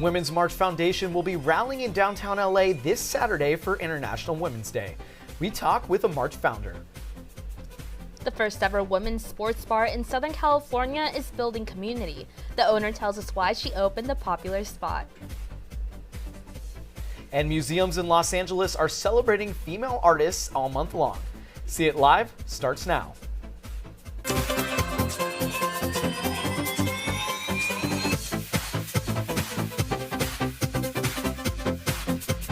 Women's March Foundation will be rallying in downtown LA this Saturday for International Women's Day. We talk with a March founder. The first ever women's sports bar in Southern California is building community. The owner tells us why she opened the popular spot. And museums in Los Angeles are celebrating female artists all month long. See It Live starts now.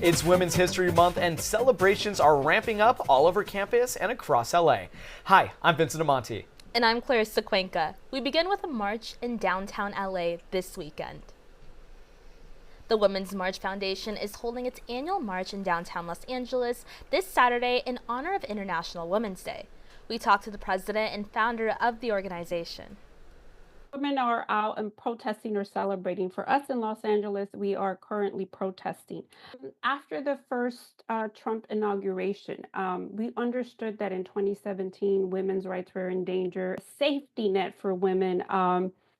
It's Women's History Month and celebrations are ramping up all over campus and across LA. Hi, I'm Vincent Amonte. And I'm Clarissa Cuenca. We begin with a march in downtown LA this weekend. The Women's March Foundation is holding its annual march in downtown Los Angeles this Saturday in honor of International Women's Day. We talked to the president and founder of the organization. Women are out and protesting or celebrating. For us in Los Angeles, we are currently protesting. After the first Trump inauguration, we understood that in 2017, women's rights were in danger. Safety net for women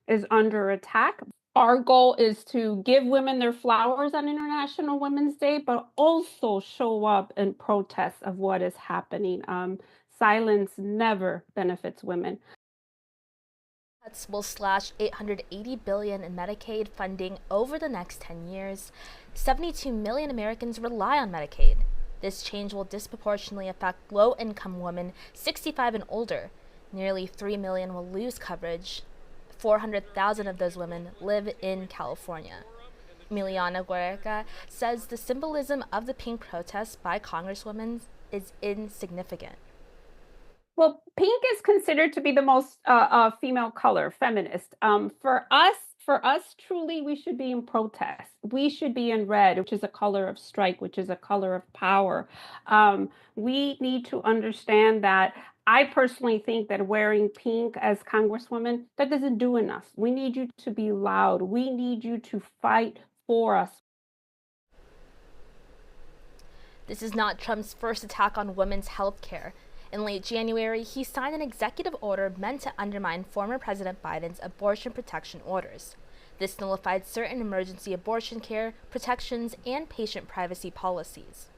is under attack. Our goal is to give women their flowers on International Women's Day, but also show up and protest of what is happening. Silence never benefits women. Cuts will slash $880 billion in Medicaid funding over the next 10 years. 72 million Americans rely on Medicaid. This change will disproportionately affect low-income women 65 and older. Nearly 3 million will lose coverage. 400,000 of those women live in California. Emiliana Guerrera says the symbolism of the pink protest by Congresswomen is insignificant. Well, pink is considered to be the most female color, feminist. For us, truly, we should be in protest. We should be in red, which is a color of strike, which is a color of power. We need to understand that. I personally think that wearing pink as Congresswoman, that doesn't do enough. We need you to be loud. We need you to fight for us. This is not Trump's first attack on women's health care. In late January, he signed an executive order meant to undermine former President Biden's abortion protection orders. This nullified certain emergency abortion care, protections, and patient privacy policies.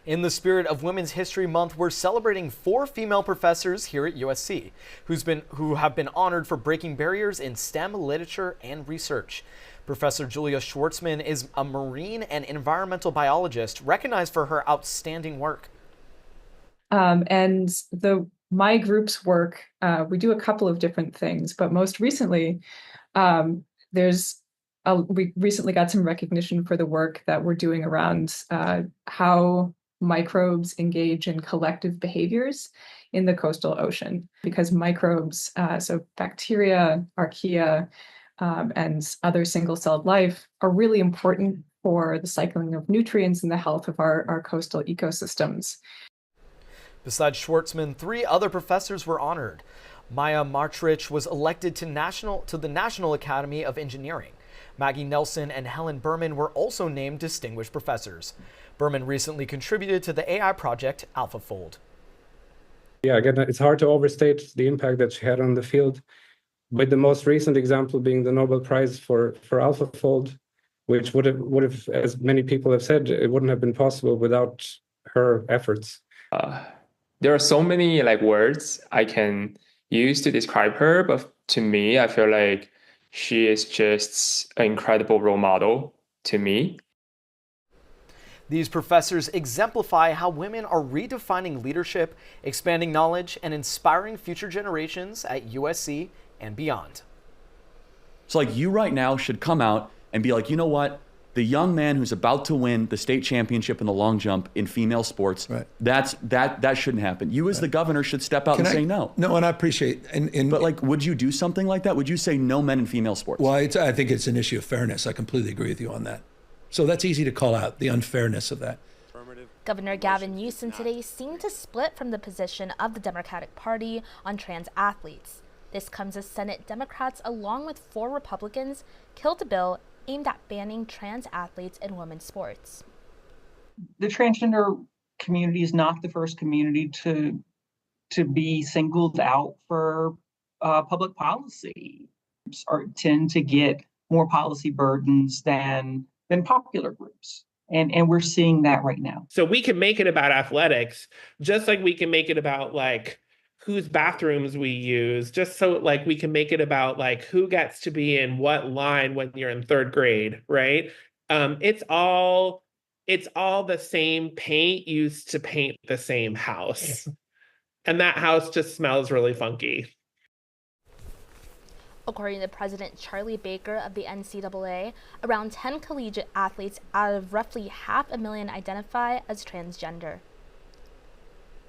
In the spirit of Women's History Month, we're celebrating 4 female professors here at USC who have been honored for breaking barriers in STEM literature and research. Professor Julia Schwartzman is a marine and environmental biologist recognized for her outstanding work. And my group's work, we do a couple of different things, but most recently, we recently got some recognition for the work that we're doing around how microbes engage in collective behaviors in the coastal ocean, because microbes, so bacteria, archaea, and other single-celled life are really important for the cycling of nutrients and the health of our coastal ecosystems. Besides Schwartzman, 3 other professors were honored. Maya Martrich was elected to the National Academy of Engineering. Maggie Nelson and Helen Berman were also named distinguished professors. Berman recently contributed to the AI project AlphaFold. Yeah, again, it's hard to overstate the impact that she had on the field, with the most recent example being the Nobel Prize for AlphaFold, which would have, as many people have said, it wouldn't have been possible without her efforts. There are so many words I can use to describe her, but to me, I feel like she is just an incredible role model to me. These professors exemplify how women are redefining leadership, expanding knowledge, and inspiring future generations at USC and beyond. So you right now should come out and be like, you know what? The young man who's about to win the state championship in the long jump in female sports, right. that shouldn't happen. You as the governor should step out and say no. No, and I appreciate but would you do something like that? Would you say no men in female sports? Well, I think it's an issue of fairness. I completely agree with you on that. So that's easy to call out, the unfairness of that. Governor Gavin Newsom today seemed to split from the position of the Democratic Party on trans athletes. This comes as Senate Democrats, along with 4 Republicans, killed a bill aimed at banning trans athletes in women's sports. The transgender community is not the first community to be singled out for public policy, or tend to get more policy burdens than popular groups. And we're seeing that right now. So we can make it about athletics, just like we can make it about like whose bathrooms we use, just so like we can make it about like who gets to be in what line when you're in third grade, right? It's all the same paint used to paint the same house. And that house just smells really funky. According to President Charlie Baker of the NCAA, around 10 collegiate athletes out of roughly 500,000 identify as transgender.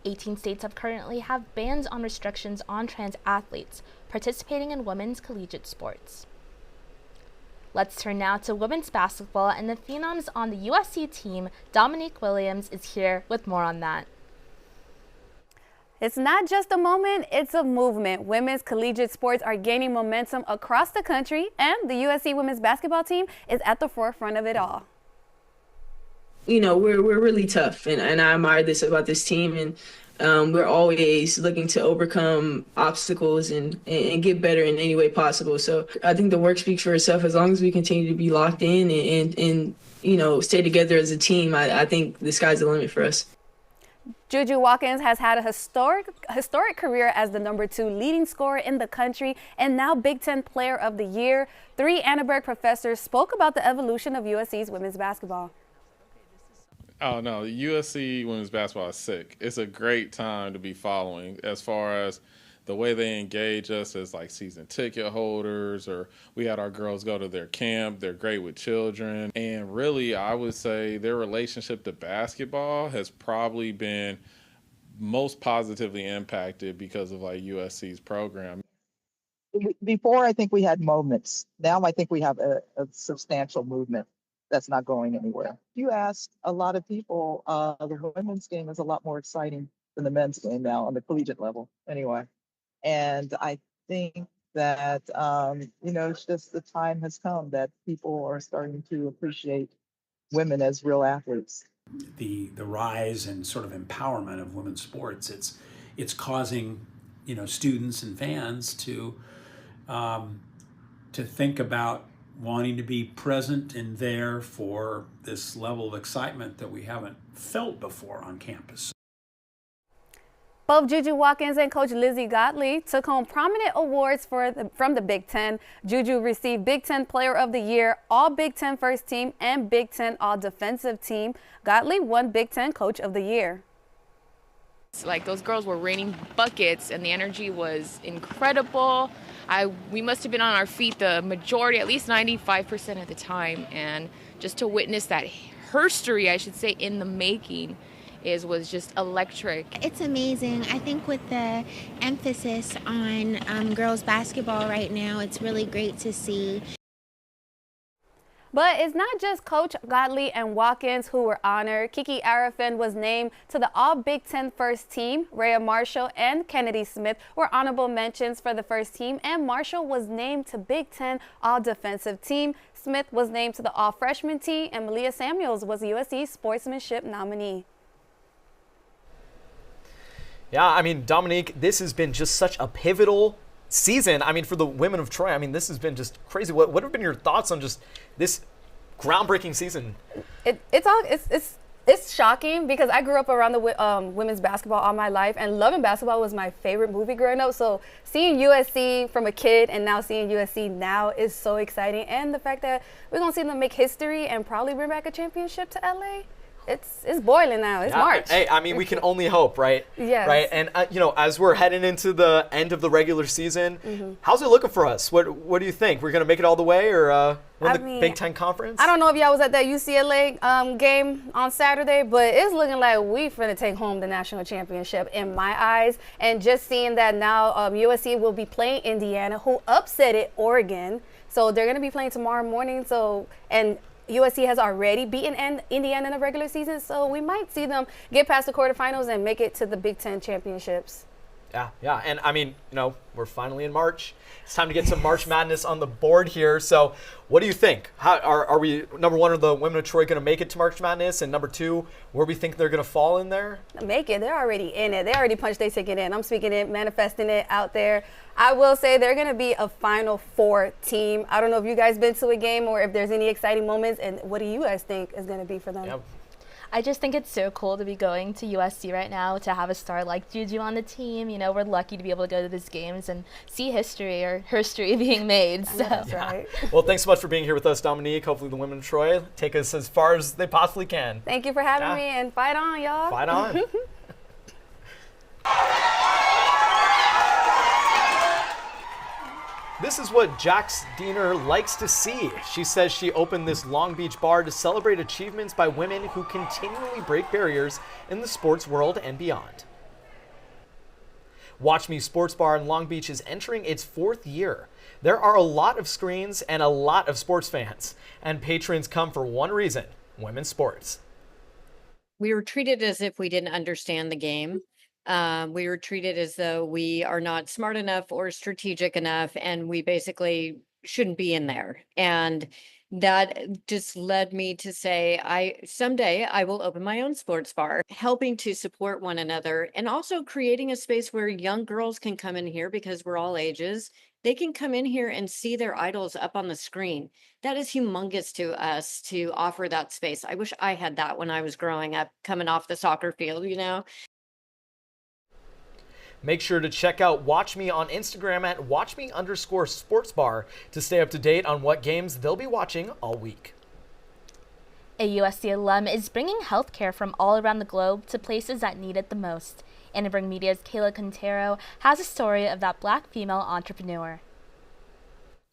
18 states currently have bans on restrictions on trans athletes participating in women's collegiate sports. Let's turn now to women's basketball, and the phenoms on the USC team, Dominique Williams, is here with more on that. It's not just a moment, it's a movement. Women's collegiate sports are gaining momentum across the country, and the USC women's basketball team is at the forefront of it all. You know, we're really tough, and I admire this about this team, and we're always looking to overcome obstacles and get better in any way possible. So I think the work speaks for itself. As long as we continue to be locked in and you know, stay together as a team, I think the sky's the limit for us. Juju Watkins has had a historic career as the #2 leading scorer in the country and now Big Ten Player of the Year. 3 Annenberg professors spoke about the evolution of USC's women's basketball. Oh, no, USC women's basketball is sick. It's a great time to be following as far as the way they engage us as like season ticket holders, or we had our girls go to their camp. They're great with children. And really, I would say their relationship to basketball has probably been most positively impacted because of like USC's program. Before, I think we had moments. Now I think we have a substantial movement that's not going anywhere. You ask a lot of people, the women's game is a lot more exciting than the men's game now on the collegiate level anyway. And I think that, you know, it's just the time has come that people are starting to appreciate women as real athletes. The rise and sort of empowerment of women's sports, it's causing, you know, students and fans to think about wanting to be present and there for this level of excitement that we haven't felt before on campus. Both Juju Watkins and Coach Lizzie Gottlieb took home prominent awards from the Big Ten. Juju received Big Ten Player of the Year, All Big Ten First Team, and Big Ten All Defensive Team. Gottlieb won Big Ten Coach of the Year. Like, those girls were raining buckets and the energy was incredible. We must have been on our feet the majority, at least 95% of the time. And just to witness that herstory, I should say, in the making was just electric. It's amazing. I think with the emphasis on girls basketball right now, it's really great to see. But it's not just Coach Gottlieb and Watkins who were honored. Kiki Arafin was named to the All Big Ten First Team. Rhea Marshall and Kennedy Smith were honorable mentions for the first team, and Marshall was named to Big Ten All Defensive Team. Smith was named to the All Freshman Team, and Malia Samuels was USC Sportsmanship nominee. Yeah, I mean, Dominique, this has been just such a pivotal season. I mean, for the women of Troy, I mean, this has been just crazy. What have been your thoughts on just this groundbreaking season? It's shocking because I grew up around the women's basketball all my life, and loving basketball was my favorite movie growing up. So seeing USC from a kid and now seeing USC now is so exciting. And the fact that we're going to see them make history and probably bring back a championship to LA. It's boiling now. It's March. Hey, I mean, we can only hope, right? Yes. Right, and you know, as we're heading into the end of the regular season, how's it looking for us? What do you think? We're gonna make it all the way, or win the Big Ten Conference? I don't know if y'all was at that UCLA game on Saturday, but it's looking like we finna take home the national championship in my eyes. And just seeing that now, USC will be playing Indiana, who upsetted Oregon, so they're gonna be playing tomorrow morning. And USC has already beaten Indiana in the regular season, so we might see them get past the quarterfinals and make it to the Big Ten championships. Yeah. And I mean, we're finally in March. It's time to get some March Madness on the board here. So what do you think? How are we, number one, are the women of Troy going to make it to March Madness? And number two, where do we think they're going to fall in there? Make it. They're already in it. They already punched their ticket in. I'm speaking it, manifesting it out there. I will say they're going to be a Final Four team. I don't know if you guys been to a game or if there's any exciting moments. And what do you guys think is going to be for them? Yep. I just think it's so cool to be going to USC right now, to have a star like Juju on the team. We're lucky to be able to go to these games and see history being made. So. That's right. Well, thanks so much for being here with us, Dominique. Hopefully the women of Troy take us as far as they possibly can. Thank you for having me, and fight on, y'all. Fight on. This is what Jax Diener likes to see. She says she opened this Long Beach bar to celebrate achievements by women who continually break barriers in the sports world and beyond. Watch Me Sports Bar in Long Beach is entering its 4th year. There are a lot of screens and a lot of sports fans, and patrons come for one reason: women's sports. We were treated as if we didn't understand the game. We were treated as though we are not smart enough or strategic enough, and we basically shouldn't be in there. And that just led me to say, someday I will open my own sports bar, helping to support one another, and also creating a space where young girls can come in here, because we're all ages. They can come in here and see their idols up on the screen. That is humongous to us to offer that space. I wish I had that when I was growing up, coming off the soccer field, Make sure to check out Watch Me on Instagram at watchme_sportsbar to stay up to date on what games they'll be watching all week. A USC alum is bringing healthcare from all around the globe to places that need it the most. Annenberg Media's Kayla Quintero has a story of that Black female entrepreneur.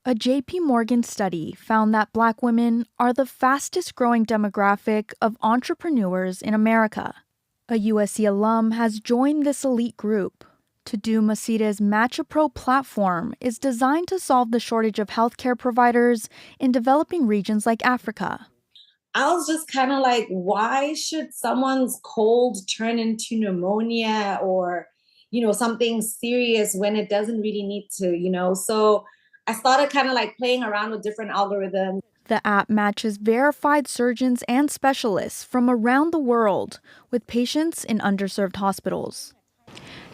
A JP Morgan study found that Black women are the fastest growing demographic of entrepreneurs in America. A USC alum has joined this elite group. To Do Macias' MatchaPro platform is designed to solve the shortage of healthcare providers in developing regions like Africa. I was just kind of like, why should someone's cold turn into pneumonia or, something serious when it doesn't really need to, So I started kind of like playing around with different algorithms. The app matches verified surgeons and specialists from around the world with patients in underserved hospitals.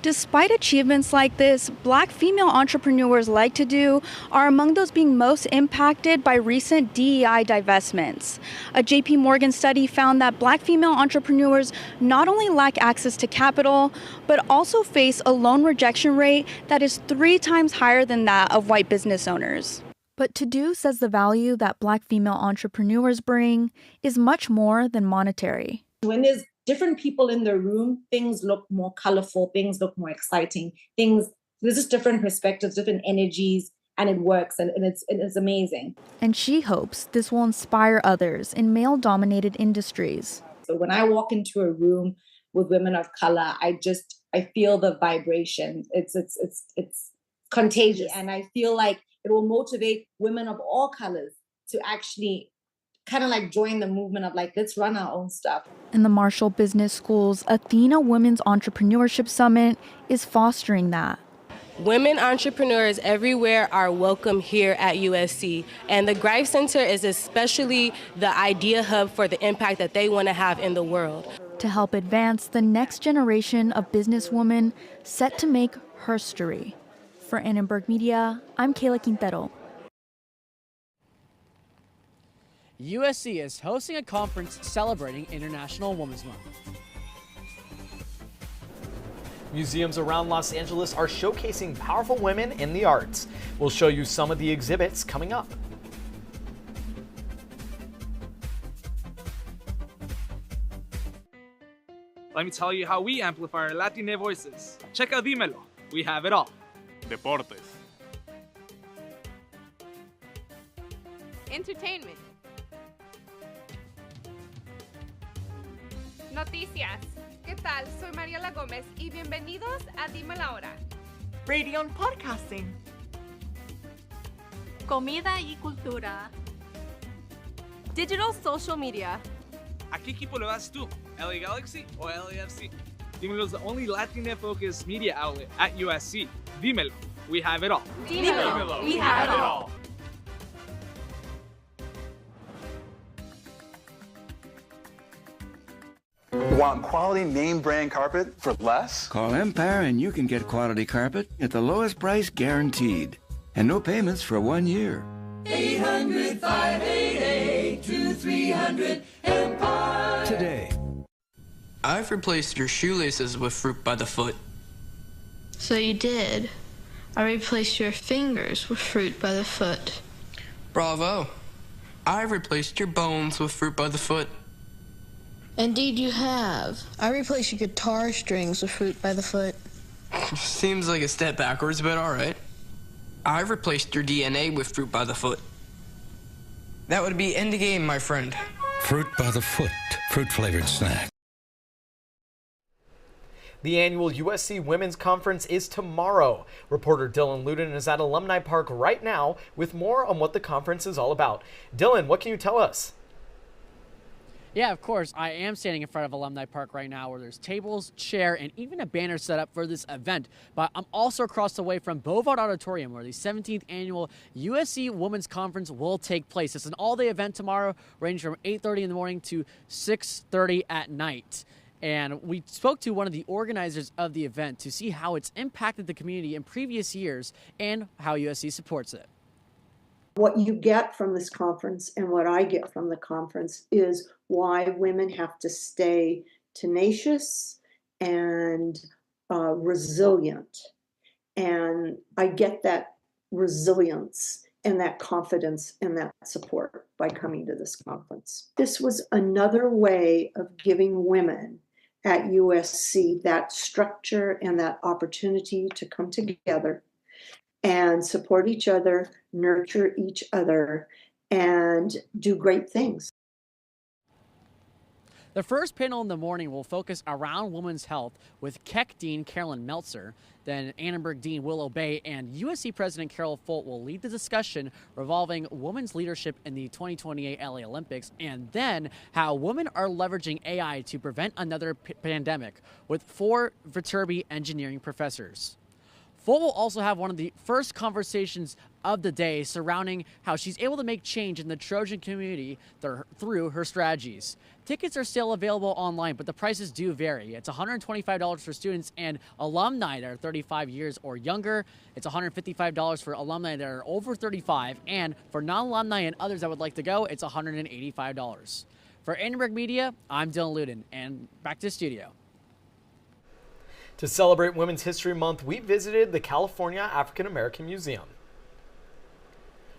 Despite achievements like this, Black female entrepreneurs like To Do are among those being most impacted by recent DEI divestments. A JP Morgan study found that Black female entrepreneurs not only lack access to capital, but also face a loan rejection rate that is 3 times higher than that of white business owners. But To Do says the value that Black female entrepreneurs bring is much more than monetary. When there's different people in the room, things look more colorful, things look more exciting, there's just different perspectives, different energies, and it works, and it's amazing. And she hopes this will inspire others in male-dominated industries. So when I walk into a room with women of color, I feel the vibration. It's contagious, and I feel like it will motivate women of all colors to actually kind of like join the movement of like, let's run our own stuff. And the Marshall Business School's Athena Women's Entrepreneurship Summit is fostering that. Women entrepreneurs everywhere are welcome here at USC, and the Greif Center is especially the idea hub for the impact that they want to have in the world. To help advance the next generation of businesswomen set to make herstory. For Annenberg Media, I'm Kayla Quintero. USC is hosting a conference celebrating International Women's Month. Museums around Los Angeles are showcasing powerful women in the arts. We'll show you some of the exhibits coming up. Let me tell you how we amplify our Latina voices. Check out Dímelo. We have it all. Deportes. Entertainment. Noticias. ¿Qué tal? Soy Mariela Gómez y bienvenidos a Dime la Hora. Radio and Podcasting. Comida y cultura. Digital social media. ¿A qué equipo le vas tú? ¿LA Galaxy o LAFC? Dímelo is the only Latina-focused media outlet at USC. Dímelo, we have it all. Dímelo, we have it all. Want quality name brand carpet for less? Call Empire and you can get quality carpet at the lowest price guaranteed. And no payments for 1 year. 800-588-2300 Empire. Today. I've replaced your shoelaces with fruit by the foot. So you did. I replaced your fingers with fruit by the foot. Bravo. I've replaced your bones with fruit by the foot. Indeed you have. I replaced your guitar strings with fruit by the foot. Seems like a step backwards, but alright. I've replaced your DNA with fruit by the foot. That would be end of game, my friend. Fruit by the foot. Fruit-flavored snack. The annual USC Women's Conference is tomorrow. Reporter Dylan Luden is at Alumni Park right now with more on what the conference is all about. Dylan, what can you tell us? Yeah, of course. I am standing in front of Alumni Park right now where there's tables, chair, and even a banner set up for this event. But I'm also across the way from Bovard Auditorium where the 17th annual USC Women's Conference will take place. It's an all-day event tomorrow, ranging from 8:30 in the morning to 6:30 at night. And we spoke to one of the organizers of the event to see how it's impacted the community in previous years and how USC supports it. What you get from this conference and what I get from the conference is why women have to stay tenacious and resilient. And I get that resilience and that confidence and that support by coming to this conference. This was another way of giving women at USC that structure and that opportunity to come together and support each other, nurture each other, and do great things. The first panel in the morning will focus around women's health with Keck Dean Carolyn Meltzer. Then Annenberg Dean Will Obey and USC President Carol Folt will lead the discussion revolving women's leadership in the 2028 LA Olympics, and then how women are leveraging AI to prevent another pandemic with 4 Viterbi engineering professors. Folt will also have one of the first conversations of the day surrounding how she's able to make change in the Trojan community through her strategies. Tickets are still available online, but the prices do vary. It's $125 for students and alumni that are 35 years or younger. It's $155 for alumni that are over 35, and for non-alumni and others that would like to go, it's $185. For Annenberg Media, I'm Dylan Luden, and back to the studio. To celebrate Women's History Month, we visited the California African American Museum.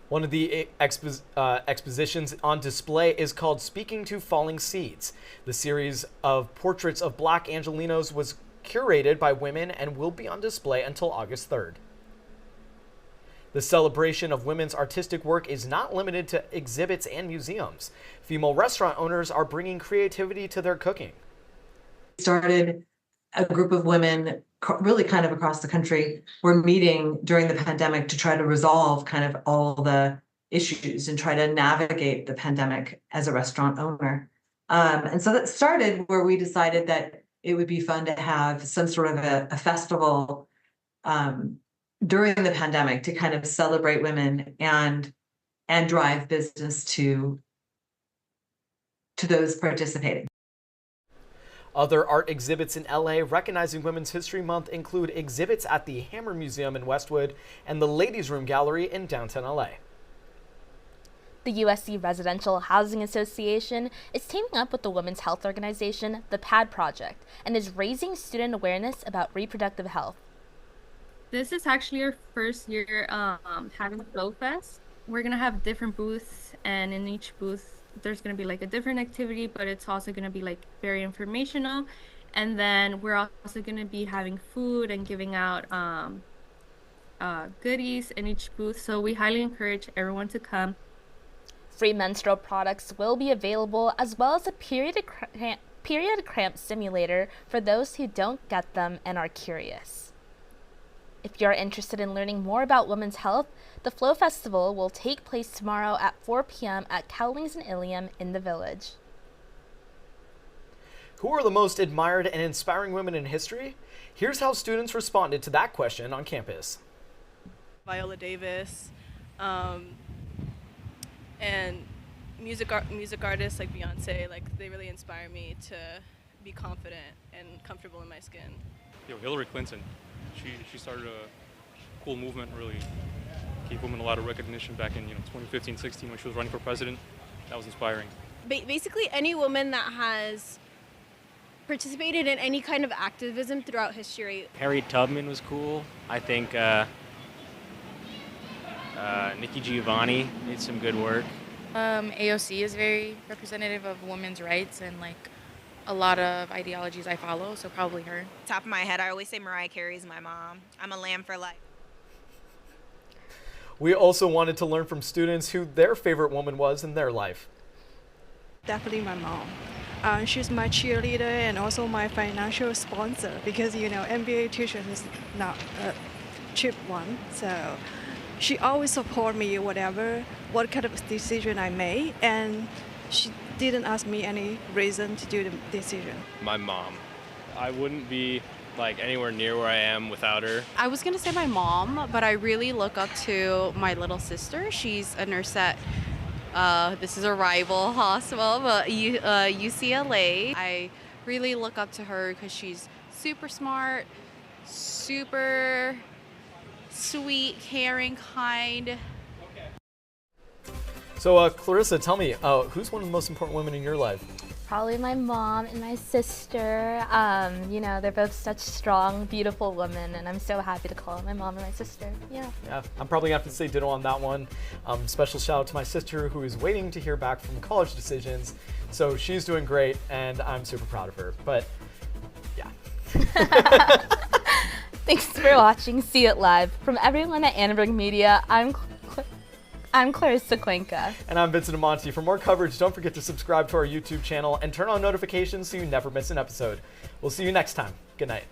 One of the expositions on display is called Speaking to Falling Seeds. The series of portraits of Black Angelenos was curated by women and will be on display until August 3rd. The celebration of women's artistic work is not limited to exhibits and museums. Female restaurant owners are bringing creativity to their cooking. Started a group of women really kind of across the country were meeting during the pandemic to try to resolve kind of all the issues and try to navigate the pandemic as a restaurant owner. And so that started where we decided that it would be fun to have some sort of a festival during the pandemic to kind of celebrate women and drive business to those participating. Other art exhibits in LA recognizing Women's History Month include exhibits at the Hammer Museum in Westwood and the Ladies Room Gallery in downtown LA. The USC Residential Housing Association is teaming up with the women's health organization, the PAD Project, and is raising student awareness about reproductive health. This is actually our first year having Flow Fest. We're going to have different booths, and in each booth there's going to be like a different activity, but it's also going to be like very informational. And then we're also going to be having food and giving out goodies in each booth. So we highly encourage everyone to come. Free menstrual products will be available, as well as a period cramp simulator for those who don't get them and are curious. If you're interested in learning more about women's health, the Flow Festival will take place tomorrow at 4 p.m. at Cowlings and Ilium in the Village. Who are the most admired and inspiring women in history? Here's how students responded to that question on campus. Viola Davis, and music artists like Beyonce, like they really inspire me to be confident and comfortable in my skin. Hillary Clinton, she started a cool movement, really gave women a lot of recognition back in 2015-16 when she was running for president. That was inspiring. Basically any woman that has participated in any kind of activism throughout history. Harriet Tubman was cool. I think Nikki Giovanni did some good work. AOC is very representative of women's rights and like a lot of ideologies I follow, so probably her. Top of my head, I always say Mariah Carey is my mom. I'm a lamb for life. We also wanted to learn from students who their favorite woman was in their life. Definitely my mom. She's my cheerleader and also my financial sponsor because, MBA tuition is not a cheap one. So she always support me what kind of decision I made, and she didn't ask me any reason to do the decision. My mom. I wouldn't be anywhere near where I am without her. I was gonna say my mom, but I really look up to my little sister. She's a nurse at this is a rival hospital, but UCLA. I really look up to her because she's super smart, super sweet, caring, kind. So Clarissa, tell me, who's one of the most important women in your life? Probably my mom and my sister. They're both such strong, beautiful women, and I'm so happy to call them my mom and my sister. Yeah, I'm probably gonna have to say ditto on that one. Special shout out to my sister who is waiting to hear back from college decisions. So she's doing great, and I'm super proud of her. But yeah. Thanks for watching See It Live. From everyone at Annenberg Media, I'm Clarissa Cuenca. And I'm Vincent Amonte. For more coverage, don't forget to subscribe to our YouTube channel and turn on notifications so you never miss an episode. We'll see you next time. Good night.